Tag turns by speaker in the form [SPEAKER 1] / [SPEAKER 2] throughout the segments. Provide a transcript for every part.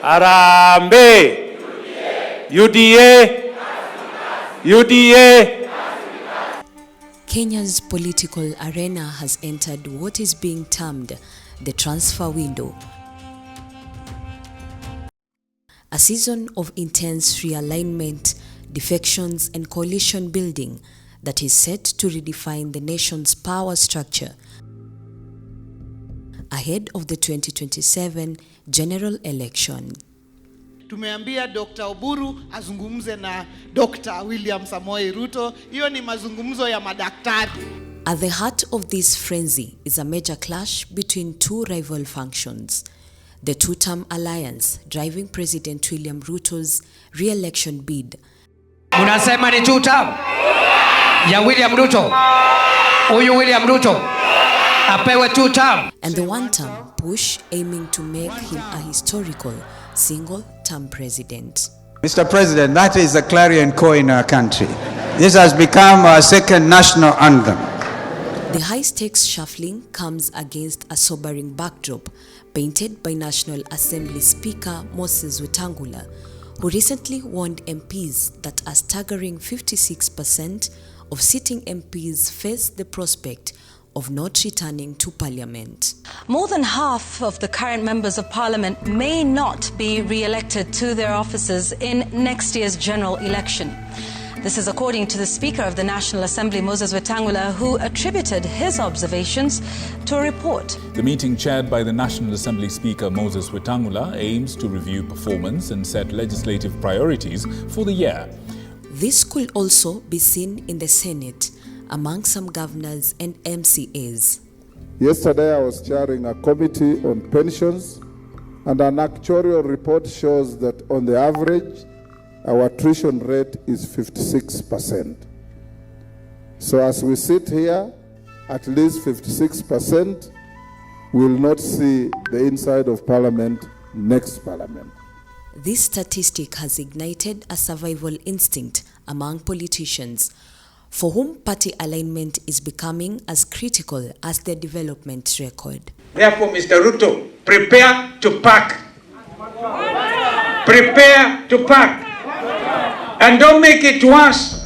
[SPEAKER 1] Harambee! UDA! UDA!
[SPEAKER 2] Kenya's political arena has entered what is being termed the transfer window. A season of intense realignment, defections and coalition building that is set to redefine the nation's power structure ahead of the 2027 general election.
[SPEAKER 3] Tumeambia Dr. Oburu azungumze na Dr. William Samoei Ruto. Hiyo ni mazungumzo ya madaktari.
[SPEAKER 2] At the heart of this frenzy is a major clash between two rival factions. The two-term alliance driving President William Ruto's re-election bid.
[SPEAKER 4] Unasema ni two-term ya William Ruto. Huyu William Ruto apewe two-term.
[SPEAKER 2] And the one-term push aiming to make him a historical single-term president.
[SPEAKER 5] Mr. President, that is a clarion call in our country. This has become our second national anthem.
[SPEAKER 2] The high-stakes shuffling comes against a sobering backdrop painted by National Assembly Speaker Moses Wetangula, who recently warned MPs that a staggering 56% of sitting MPs face the prospect of not returning to Parliament.
[SPEAKER 6] More than half of the current members of Parliament may not be re-elected to their offices in next year's general election. This is according to the Speaker of the National Assembly, Moses Wetangula, who attributed his observations to a report.
[SPEAKER 7] The meeting, chaired by the National Assembly Speaker Moses Wetangula, aims to review performance and set legislative priorities for the year.
[SPEAKER 2] This could also be seen in the Senate among some governors and MCAs.
[SPEAKER 8] Yesterday I was chairing a committee on pensions, and an actuarial report shows that on the average, our attrition rate is 56%. So as we sit here, at least 56% will not see the inside of Parliament next Parliament.
[SPEAKER 2] This statistic has ignited a survival instinct among politicians, for whom party alignment is becoming as critical as their development record.
[SPEAKER 9] Therefore, Mr. Ruto, prepare to pack. Prepare to pack. And don't make it worse,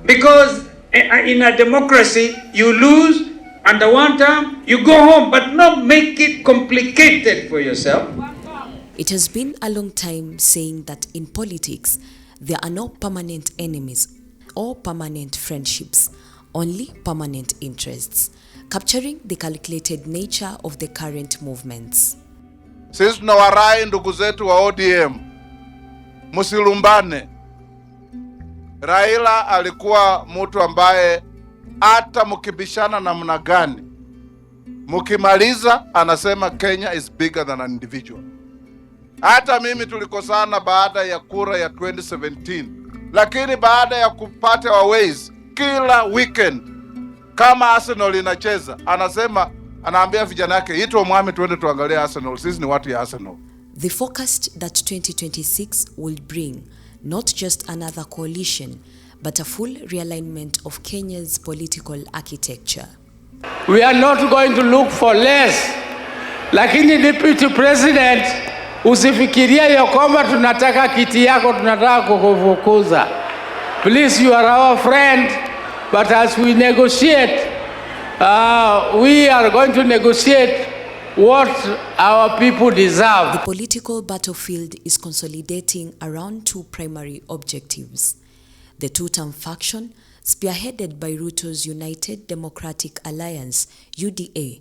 [SPEAKER 9] because in a democracy, you lose under one term, you go home, but not make it complicated for yourself.
[SPEAKER 2] It has been a long time saying that in politics, there are no permanent enemies or permanent friendships, only permanent interests, capturing the calculated nature of the current movements.
[SPEAKER 8] Sisi tunawarai ndugu zetu wa ODM, msilumbane. Raila alikuwa mtu ambaye hata mkibishana namna gani, mkimaliza anasema Kenya is bigger than an individual. Hata mimi tulikosana baada ya kura ya 2017, lakini baada ya kupata ways kila weekend kama Arsenal inacheza anaambia vijana yake ito mwami tuende tuangalie Arsenal, sisi ni watu ya Arsenal.
[SPEAKER 2] The forecast that 2026 will bring not just another coalition, but a full realignment of Kenya's political architecture.
[SPEAKER 4] We are not going to look for less. Lakini Deputy President, usifikiria ya kwamba tunataka kiti yako, tunataka kukufukuza. Please, you are our friend, but as we negotiate, we are going to negotiate what our people deserve.
[SPEAKER 2] The political battlefield is consolidating around two primary objectives. The two-term faction, spearheaded by Ruto's United Democratic Alliance, UDA,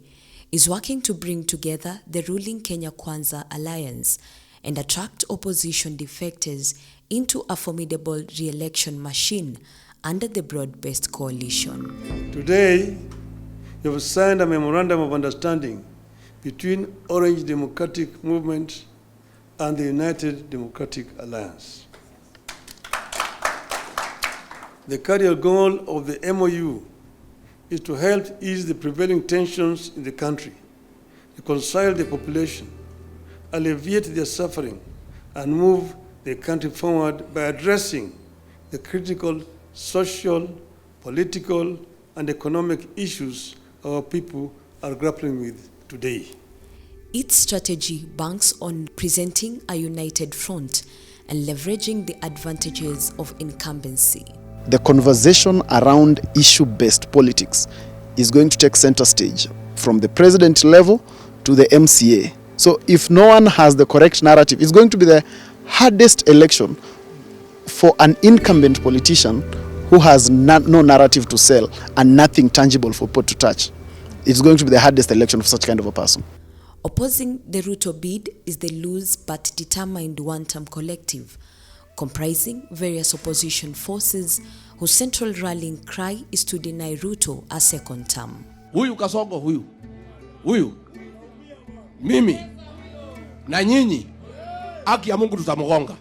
[SPEAKER 2] is working to bring together the ruling Kenya Kwanza Alliance and attract opposition defectors into a formidable re-election machine under the broad-based coalition.
[SPEAKER 10] Today, you have signed a memorandum of understanding between Orange Democratic Movement and the United Democratic Alliance. The cardinal goal of the MOU is to help ease the prevailing tensions in the country, reconcile the population, alleviate their suffering, and move the country forward by addressing the critical social, political, and economic issues our people are grappling with today.
[SPEAKER 2] Its strategy banks on presenting a united front and leveraging the advantages of incumbency.
[SPEAKER 11] The conversation around issue-based politics is going to take center stage from the president level to the MCA. So if no one has the correct narrative, it's going to be the hardest election for an incumbent politician who has no narrative to sell and nothing tangible for people to touch. It's going to be the hardest election for such kind of a person.
[SPEAKER 2] Opposing the Ruto bid is the loose but determined one-term collective, comprising various opposition forces whose central rallying cry is to deny Ruto a second term.
[SPEAKER 12] Huyu Kasongo huyu mimi na nyinyi, haki ya Mungu tutamugonga.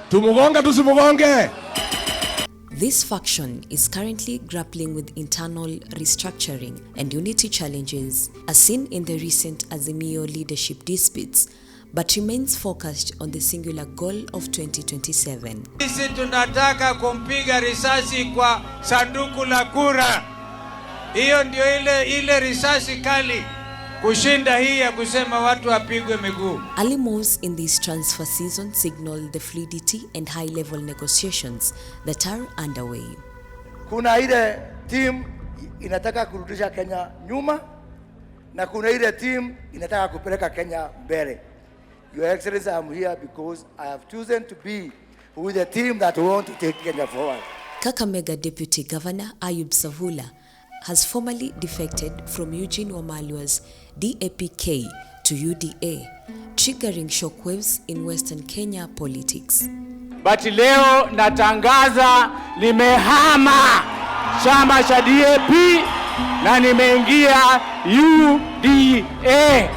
[SPEAKER 12] Tumugonga tusimugonge.
[SPEAKER 2] This faction is currently grappling with internal restructuring and unity challenges as seen in the recent Azimio leadership disputes, but remains focused on the singular goal of 2027.
[SPEAKER 9] Sisi tunataka kumpiga risasi kwa sanduku la kura. Hiyo ndio ile risasi kali kushinda hii ya kusema watu wapigwe miguu.
[SPEAKER 2] Early moves in this transfer season signal the fluidity and high-level negotiations that are underway.
[SPEAKER 13] Kuna ile team inataka kurudisha Kenya nyuma na kuna ile team inataka kupeleka Kenya mbele. Your Excellency, I'm here because I have chosen to be with the team that want to take Kenya forward.
[SPEAKER 2] Kakamega Deputy Governor Ayub Savula has formally defected from Eugene Wamalwa's DAP-K to UDA, triggering shockwaves in Western Kenya politics.
[SPEAKER 4] But leo natangaza nimehama chama cha DAP na nimeingia UDA.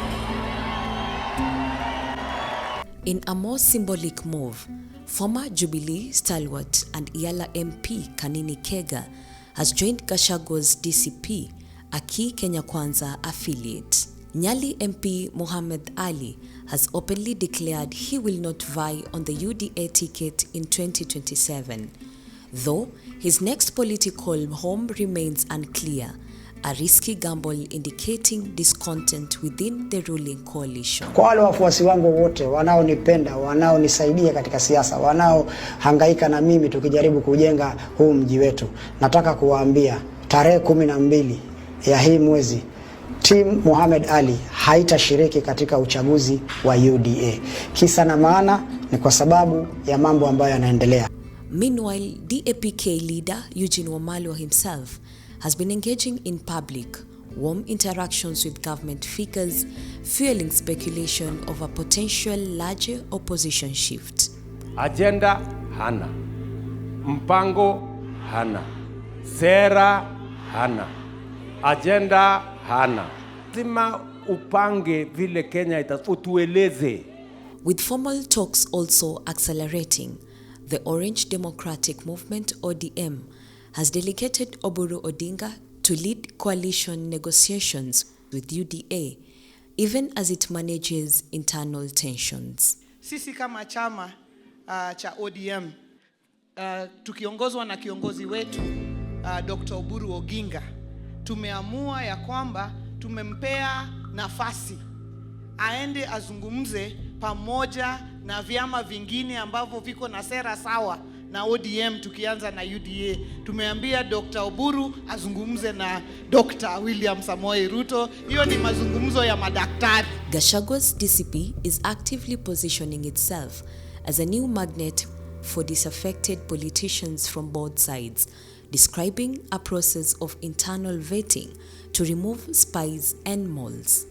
[SPEAKER 2] In a more symbolic move, former Jubilee stalwart and Yala MP Kanini Kega has joined Gachagwa's DCP, a key Kenya Kwanza affiliate. Nyali MP Mohamed Ali has openly declared he will not vie on the UDA ticket in 2027, though his next political home remains unclear, a risky gamble indicating discontent within the ruling coalition.
[SPEAKER 14] Kwa wale wafuasi wangu wote wanaonipenda, wanaonisaidia katika siasa, wanaohangaika na mimi tukijaribu kujenga huu mji wetu, nataka kuwaambia tarehe 12 ya hii mwezi Team Mohamed Ali haitashiriki katika uchaguzi wa UDA. Kisa na maana ni kwa sababu ya mambo ambayo yanaendelea.
[SPEAKER 2] Meanwhile, DAP-K leader Eugene Wamalwa himself has been engaging in public, warm interactions with government figures, fueling speculation of a potential larger opposition shift.
[SPEAKER 4] Agenda hana, mpango hana, sera hana, agenda hana. Sima upange vile Kenya itafutueleze.
[SPEAKER 2] With formal talks also accelerating, the Orange Democratic Movement ODM has delegated Oburu Odinga to lead coalition negotiations with UDA, even as it manages internal tensions.
[SPEAKER 3] Sisi kama chama cha ODM tukiongozwa na kiongozi wetu Dr. Oburu Oginga, tumeamua ya kwamba tumempea nafasi aende azungumze pamoja na vyama vingine ambavyo viko na sera sawa na ODM, tukianza na UDA. Tumeambia Dr. Oburu azungumze na Dr. William Samoei Ruto. Hiyo ni mazungumzo ya madaktari.
[SPEAKER 2] Gachagwa's DCP is actively positioning itself as a new magnet for disaffected politicians from both sides, describing a process of internal vetting to remove spies and moles.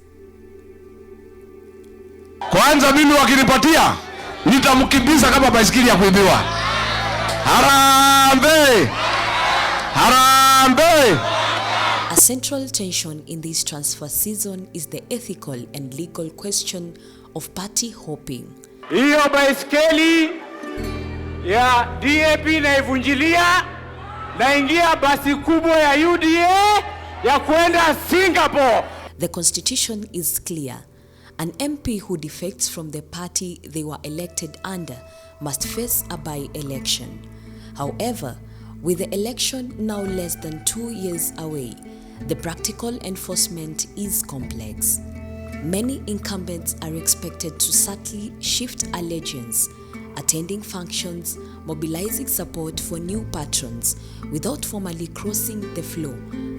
[SPEAKER 12] Kwanza mimi wakinipatia nitamkimbiza kama baisikeli ya kuibiwa. Harambe! Harambe!
[SPEAKER 2] A central tension in this transfer season is the ethical and legal question of party hopping.
[SPEAKER 4] Hiyo baisikeli ya DAP naivunjilia, naingia basi kubwa ya UDA ya kwenda Singapore.
[SPEAKER 2] The constitution is clear. An MP who defects from the party they were elected under must face a by-election. However, with the election now less than 2 years away, the practical enforcement is complex. Many incumbents are expected to subtly shift allegiance, attending functions, mobilizing support for new patrons without formally crossing the floor,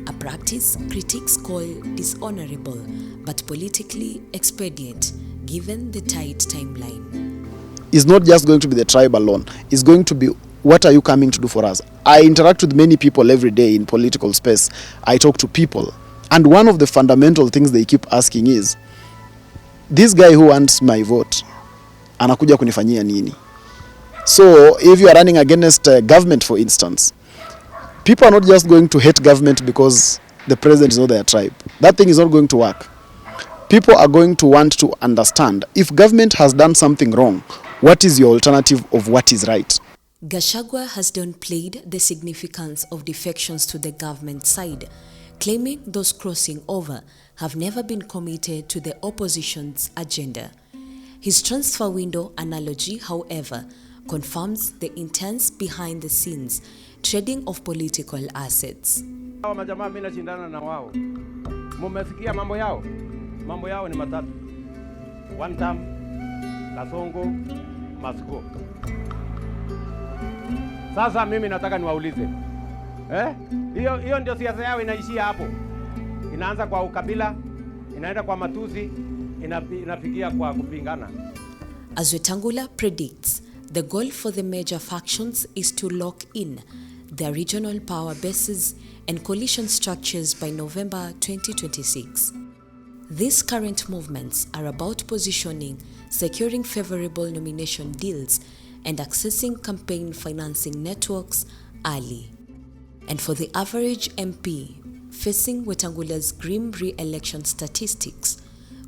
[SPEAKER 2] a practice critics call dishonorable but politically expedient given the tight timeline.
[SPEAKER 11] It's not just going to be the tribe alone. It's going to be, what are you coming to do for us? I interact with many people every day in political space. I talk to people. And one of the fundamental things they keep asking is, this guy who wants my vote, anakuja kunifanyia nini? So if you are running against government, for instance, people are not just going to hate government because the president is not their tribe. That thing is not going to work. People are going to want to understand, if government has done something wrong, what is your alternative of what is right?
[SPEAKER 2] Gachagua has downplayed the significance of defections to the government side, claiming those crossing over have never been committed to the opposition's agenda. His transfer window analogy, however, confirms the intense behind-the-scenes trading of political assets.
[SPEAKER 15] Hawa majamaa mimi nashindana na wao. Mumesikia mambo yao? Mambo yao ni matatu. One term, Kasongo, Masiko. Sasa mimi nataka niwaulize. Hiyo ndio siasa yao inaishia hapo. Inaanza kwa ukabila, inaenda kwa matusi, inafikia kwa kupingana.
[SPEAKER 2] As Wetangula predicts, the goal for the major factions is to lock in their regional power bases and coalition structures by November 2026. These current movements are about positioning, securing favorable nomination deals, and accessing campaign financing networks early. And for the average MP facing Wetangula's grim re-election statistics,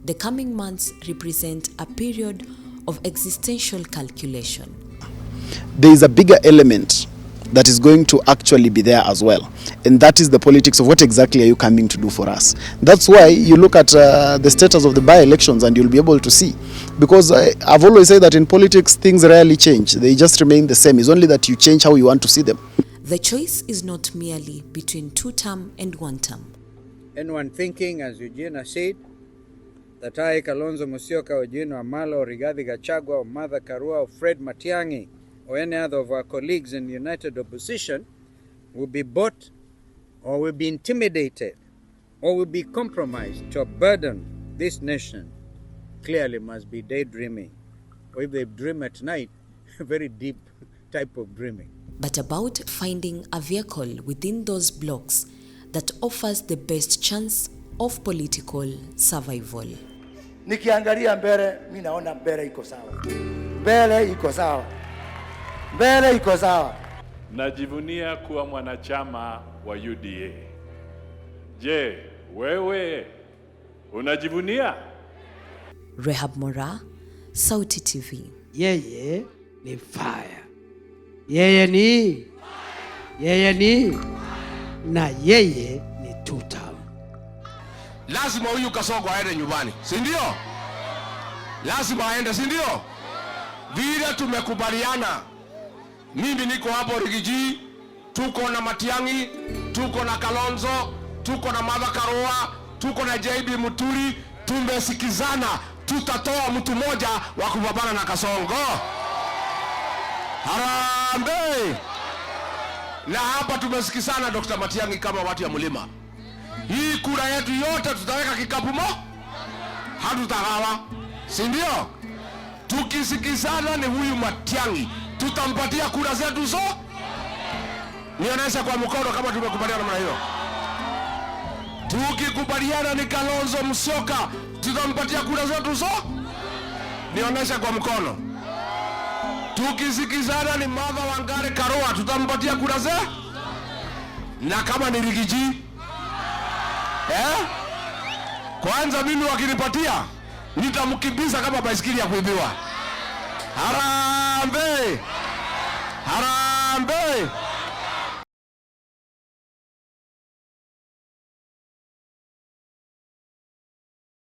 [SPEAKER 2] the coming months represent a period of existential calculation.
[SPEAKER 11] There is a bigger element that is going to actually be there as well, and that is the politics of what exactly are you coming to do for us. That's why you look at the status of the by-elections and you'll be able to see, because I've always said that in politics things rarely change, they just remain the same. It's only that you change how you want to see them.
[SPEAKER 2] The choice is not merely between two-term and one-term.
[SPEAKER 16] Anyone thinking, as Eugenia said, that I, Kalonzo Musyoka, Eugene Amalo, Rigathi Gachagua, or Martha Karua, or Fred Matiang'i, or any other of our colleagues in the United Opposition will be bought or will be intimidated or will be compromised to burden this nation, clearly must be daydreaming. Or if they dream at night, a very deep type of dreaming.
[SPEAKER 2] But about finding a vehicle within those blocks that offers the best chance of political survival.
[SPEAKER 13] Nikiangalia mbele, mimi naona mbele iko sawa. Mbele iko sawa. Mbele iko sawa.
[SPEAKER 17] Najivunia kuwa mwanachama wa UDA. Je, wewe unajivunia?
[SPEAKER 2] Rehab Mora, Sauti TV.
[SPEAKER 18] Yeye ni fire. Yeye ni na yeye ni tuta.
[SPEAKER 12] Lazima huyu Kasongo aende nyumbani, si ndio? Lazima aende, si ndio? Vile tumekubaliana. Mimi niko hapo Rigiji, tuko na Matiang'i, tuko na Kalonzo, tuko na Martha Karua, tuko na JB Muturi, tumesikizana tutatoa mtu mmoja wa kupambana na Kasongo. Harambee! Na hapa tumesikizana Dr. Matiang'i kama watu ya mlima. Hii kura yetu yote tutaweka kikapu hatutagawa, si ndio? Tukisikizana ni huyu Matiang'i, tutampatia kura zetu nionyesha kwa mkono kama tumekubaliana namna hiyo. Tukikubaliana ni Kalonzo Musyoka, tutampatia kura zetu nionyesha kwa mkono. Tukisikizana ni Martha Wangari Karua, tutampatia kura na kama ni Rigiji kwanza mimi wakinipatia nitamkimbiza kama baisikeli ya kuibiwa. Harambee! Harambee!